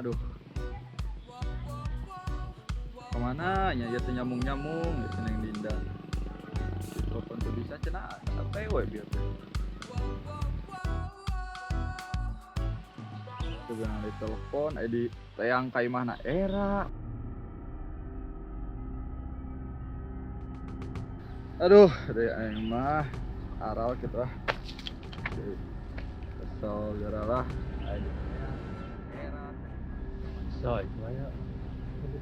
Aduh, kemana nya ya nyamung-nyamung ya cenah Dinda. Telepon tuh bisa cenah sampai we biar. Tuh benar di telepon di tayang ka imahna era. Aduh, deh aing mah aral gitu ah. Kesel gara lah. So, banyak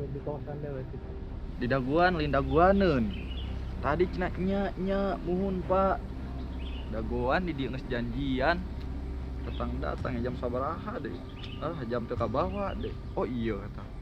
di kawasan dewe itu. Di daguan lain daguaneun. Tadi cenah nya muhun Pak. Daguan di dieu geus janjian. Datang jam sabaraha deh. Jam teu kabawa deh. Oh iya kata.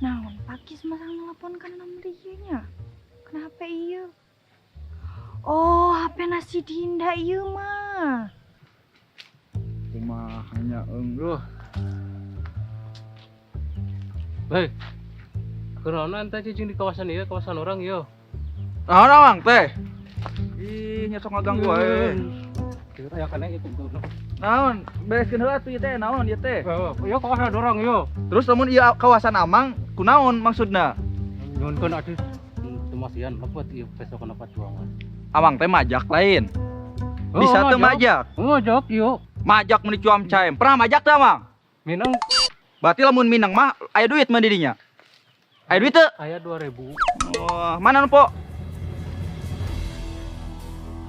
Naon pakis masang nelpon kan nomor ieu-nya. Kenapa ieu? Oh, HP nasi Dinda ieu mah. Kumahanya eueuh. Hei, kunaon anta cicing di kawasan ieu, kawasan orang ieu? Naon Mang teh? Ih, nya sok ngaganggu wae. Kira ya kana itu tuh. Naon? Bereskeun heula atuh ieu teh, naon ieu teh? Ieu kawasan orang ieu. Terus lamun ieu kawasan Amang, kunaon maksudna? Nyunkeun atuh temasian lepet ieu besok kana pajuangan. Amang teh majak lain. Bisa teu majak? Majak ieu. Majak mun di Cuamcaem. Pernah majak teu Amang? Minang Berarti lamun Minang mah aya duit mah di dinya. Aya duit teu? aya 2000. Oh, mana nu po?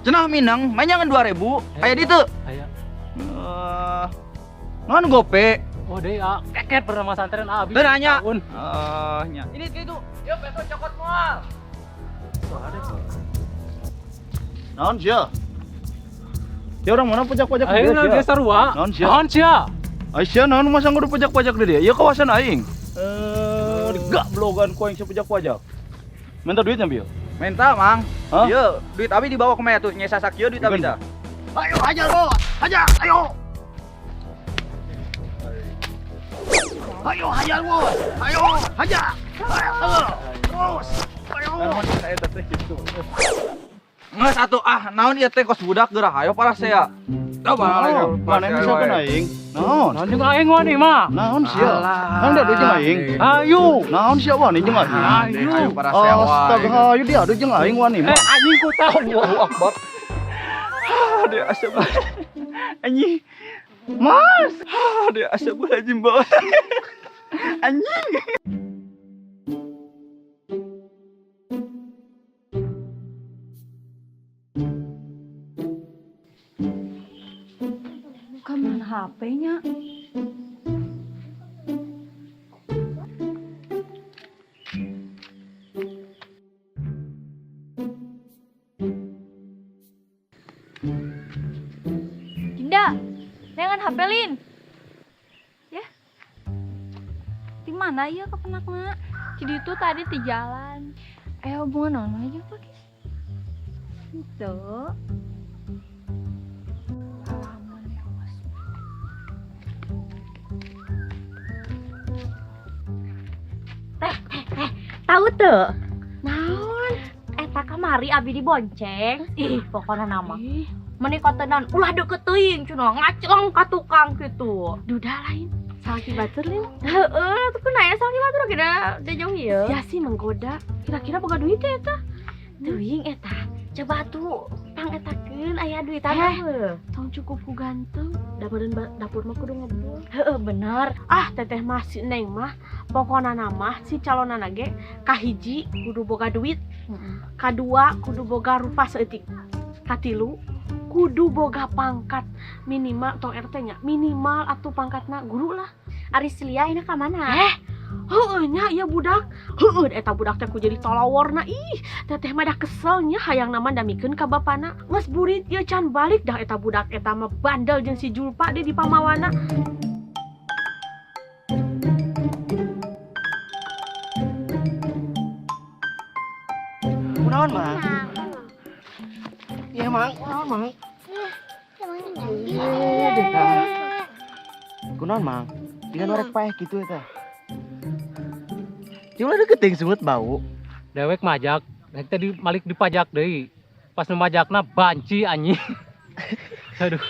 Cenah Minang, mainnya ngan 2000. Aya di teu? Aya. Naon gope? Oh deui keket pernah mas antren abis. Teu nanya. Tahun. Nya. Ini kitu. Yuk besok cokot moal. Naon sia? Dia orang mana pajak-pajak Aing geus sarua. Naon sia? Naon sia? Aisyah naon masang kudu pajak-pajak di dia? Ieu kawasan aing. Gak blogan ku aing pajak-pajak. Minta duitnya bieu. Minta, Mang. Ieu, duit abi dibawa ke maya tuh, nya sasak ieu duit abi dah. Ayo hajar bos. Hajar, ayo. Ayo hajar bos. Ayo, hajar. Terus. Ayo. Nges atuh naon ieu teh kos budak geurah ayo para saya. Coba mana misalkan aing? Naon? Naon jeung aing wani mah? Naon sia? Naon da jeung aing? Ayo. Naon sia wani jeung aing? Ayo para saya. Astaga, ayo dia adu jeung aing wani mah. Anjing ku tahu. Allahu Akbar. Dia asap. Anjing. Mas. Dia asap anjing bawa. Anjing. Kemana HP-nya? Dinda, dengan HP Lin. Ya. Di mana ya kepenakna? Jadi itu tadi di jalan. Ayo hubungan naon aja pakis. Itu. Tahu tuh, naon? Eta kamari abi dibonceng. Ih, pokoknya nama. Menikotenan ulah deket teuing cenah ngaclong ka tukang kitu. Duda lain. Salaki batur Lin. Heeh, tuh nanya salaki batur kira da jauh ieu. Ya sih menggoda. Kira-kira boga duit teh eta. Teuing eta. Coba tuh pangetakeun aya duitan heuh. Tong cukup ku ganteng. Dapur mah kudu ngebul. Heeh, bener. Teteh mah si Neng mah pokona nama si calonana ge kahiji kudu boga duit, kadua kudu boga rupa seeutik, katilu kudu boga pangkat minimal tong RT nya minimal atuh pangkatna guru lah. Ari Silia ini ka mana? Heueuh nya ieu budak. Heueuh eta budak teh ku jadi toloworna. Ih, teteh mah dah kesel nya hayang nama damikeun ka bapana. Geus burit ieu can balik dah eta budak eta mah bandel jeung si Julpa di pamawana. Kunaon, Mang? Iya, Mang. Kunaon, Mang? Kunaon, Mang? Dengan orek paeh gitu eta. Cuma ada keting sungut bau. Dewek majak, nek tadi malik dipajak deui. Pas memajakna banci anjing. Aduh.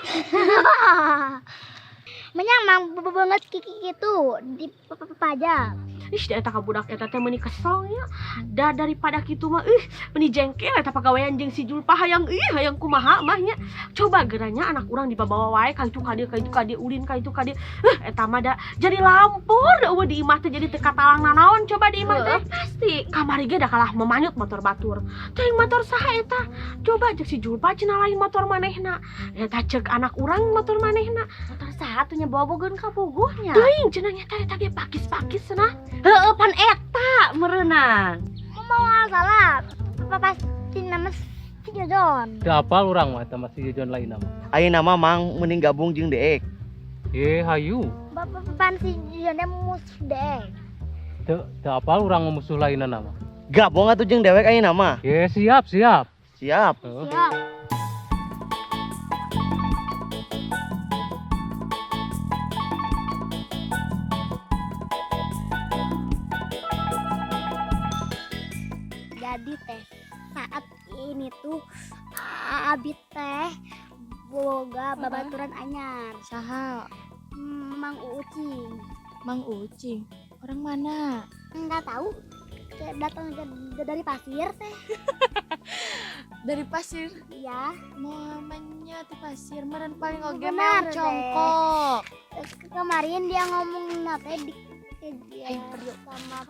Menyang mang banget kiki gitu di pajak. Ih, eta ka budak eta teh meuni kesel nya. Da daripada kitu mah meuni jengkel eta pagawean jeung si Julpa hayang kumaha mah nya. Coba geranya anak urang dibawa wae ka itu ka dieu ulin ka itu ka dieu. Eta mah da jadi lampur da eueuh di imah teh jadi teu katalang nanaon coba di imah teh. Pasti kamari ge da kalah memanyut motor batur. Teuing motor saha eta? Coba cek si Julpa cenah lain motor manehna. Eta cek anak urang motor manehna. Motor saha tuh nya bawa-bawakeun ka bogohnya. Teuing cenah nya eta ge pakis-pakis cenah. Heeh pan eta merenang. Mau salah. Pasti nama si Jodon. Teu apal urang mah eta masih jajan lain nama. Ayeuna mah Mang mending gabung jeung Deek. Hayu. Pan si Jodon musuh deh. Teu apal urang musuh lainna nama. Gabung atuh jeung dewek ayeuna mah. Siap. Siap. Siap. Jadi teh saat ini tuh Abi teh boga babaturan anyar. Saha? Mang Ucing. Mang Ucing. Orang mana? Enggak tahu. Datang dari pasir teh. Dari pasir. Iya. Mamanya di pasir. Meren paling oge Benar, meong congkok. Kemarin dia ngomong nate di kejar sama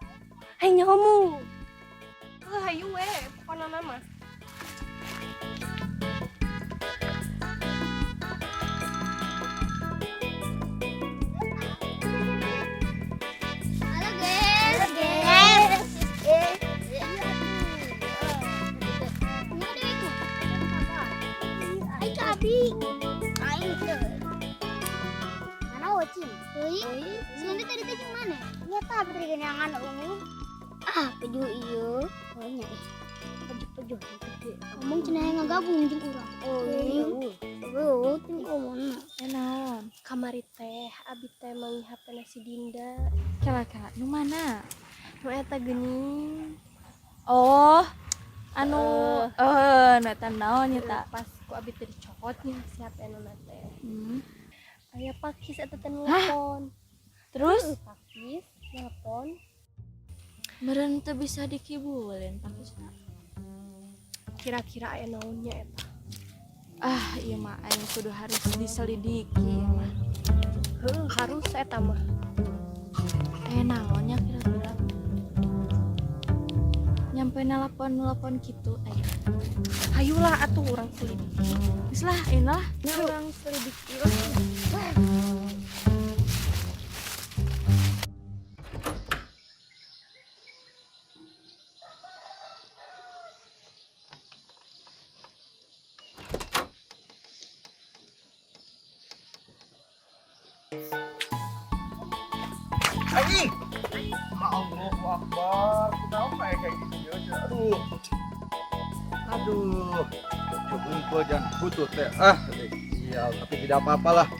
Hei nyomu. Hayu we, pokona nama. Halo guys. Halo guys. Ini ada itu. Ayo Abi. Ayo tuh. Mana Ucing? Sini tadi teh mana? Iya tah putri genangan ungu. Peju iyo. Oh nya peju gede. Ngomong cenah ngagabung jeung urang. Oh iya. Oh, ting ngomong. Naon? Kamari teh, abi teh mangi HP-na si Dinda. Celaka. Nu mana? Nu eta geuning. Oh. Anu nu eta naon nya ta? Pas ku abi teh dicokotnya si HP-na teh. Aya pakis eta teh Hah? nelpon. Terus Pakis nelpon. meren teu bisa dikibulin pakisna. Kira-kira aya naonnya eta. Ah, ieu mah aing kudu harus diselidiki ieu mah. Harus eta mah. Naonnya kira-kira? Nyampe nelpon gitu aya. Hayulah atuh urang selidiki. Geus lah, inilah. Urang selidiki. Anjing. Allahu Akbar. Kenapa kayak gini aja? Aduh. Coba gua jangan butut teh. Iya, tapi tidak apa-apalah.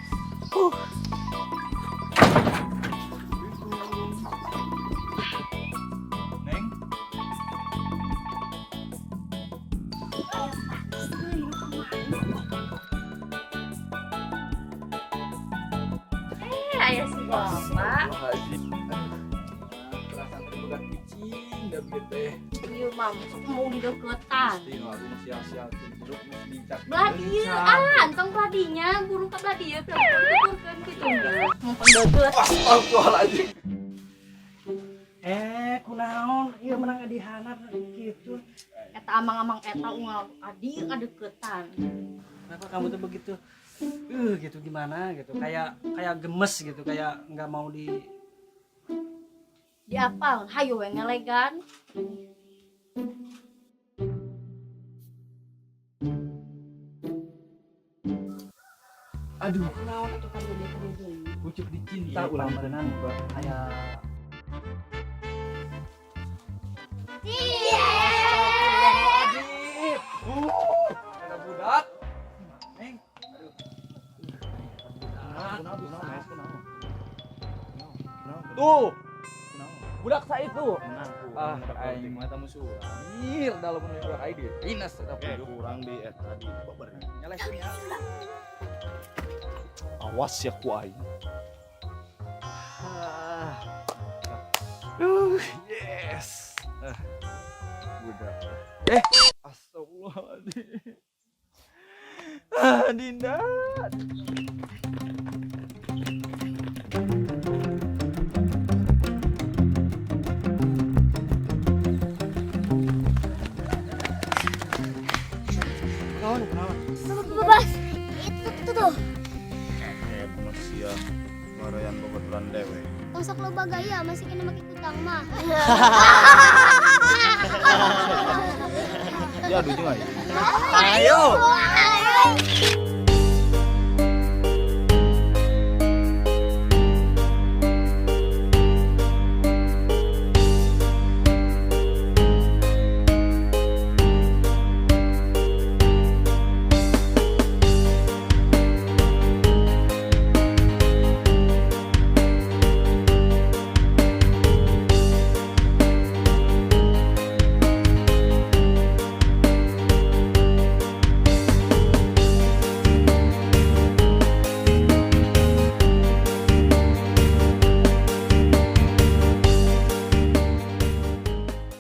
Neng. Aya si Bapak. Perasaan terbudak kucing dah begitu. Ieu mah mau dideketan. Pasti warung sial-sial jeruk mesti dicak. Belah dieu antong belah dinya burung ka belah dieu tuturkeun kitu geus. Mun pendeukeut. Astagfirullahaladzim. Kunaon? Ieu menang dihanap kitu. Eta amang-amang eta unggal adi ngadeukeutan. Kenapa kamu tuh begitu? Gitu gimana gitu. Kayak gemes gitu, kayak nggak mau di Diapal, hayu we ngelegan. Aduh, naon atuh kan deui. pucuk dicinta ulang berenang Aya Iya. budak saya itu. Ah, Aing mata musuh. Anjir, dalam mun budak aing dia. Dinas eta kurang di tadi babar. nyalakeun ya. Awas ya ku aing. Yes. Budak. Astagfirullahaladzim. Dinda. Bebas. Itu tuh. Manusia marayan babaturan dewe. Tong sok loba gaya masih kena make kutang mah. Ya aduh jeung aing. Ayo. Ayo.